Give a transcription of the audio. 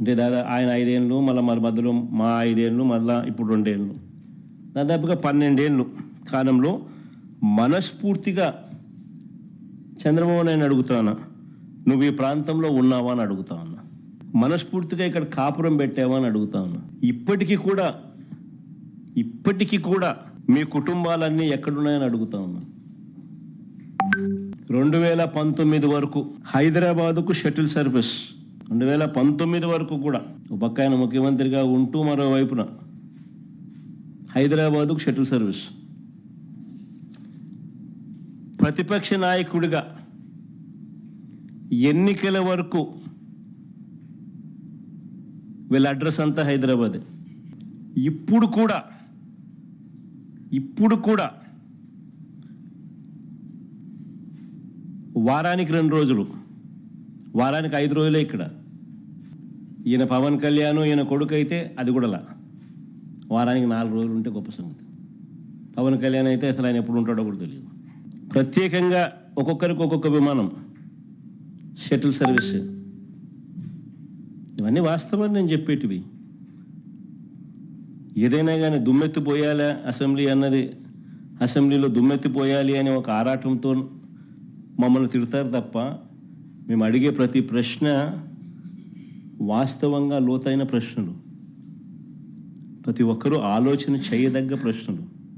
అంటే ఆయన 5 ఏళ్ళు, మళ్ళీ మధ్యలో మా 5 ఏళ్ళు, మళ్ళీ ఇప్పుడు 2 ఏళ్ళు, దాదాపుగా 12 ఏళ్ళు కాలంలో మనస్ఫూర్తిగా చంద్రబాబు నాయుడు అడుగుతాను, నువ్వు ఈ ప్రాంతంలో ఉన్నావా అని అడుగుతా ఉన్నా. మనస్ఫూర్తిగా ఇక్కడ కాపురం పెట్టావా అని అడుగుతా ఉన్నా. ఇప్పటికీ కూడా మీ కుటుంబాలన్నీ ఎక్కడున్నాయని అడుగుతా ఉన్నా. 2019 వరకు హైదరాబాదుకు షటిల్ సర్వీస్, 2019 వరకు కూడా ఒక పక్క ఆయన ముఖ్యమంత్రిగా ఉంటూ మరోవైపున హైదరాబాదుకు షటిల్ సర్వీస్. ప్రతిపక్ష నాయకుడిగా ఎన్నికల వరకు వీళ్ళ అడ్రస్ అంతా హైదరాబాదే. ఇప్పుడు కూడా వారానికి 2 రోజులు, వారానికి 5 రోజులే ఇక్కడ. ఈయన పవన్ కళ్యాణ్, ఈయన కొడుకు అయితే అది కూడా వారానికి 4 రోజులు ఉంటే గొప్ప సంగతి. పవన్ కళ్యాణ్ అయితే అసలు ఆయన ఎప్పుడు ఉంటాడో కూడా తెలియదు. ప్రత్యేకంగా ఒక్కొక్కరికి ఒక్కొక్క విమానం, షటిల్ సర్వీస్. ఇవన్నీ వాస్తవాన్ని నేను చెప్పేటివి. ఏదైనా కానీ దుమ్మెత్తిపోయాలా అసెంబ్లీ అన్నది, అసెంబ్లీలో దుమ్మెత్తిపోయాలి అనే ఒక ఆరాటంతో మమ్మల్ని తిడతారు తప్ప, మేము అడిగే ప్రతి ప్రశ్న వాస్తవంగా లోతైన ప్రశ్నలు, ప్రతి ఒక్కరూ ఆలోచన చేయదగ్గ ప్రశ్నలు.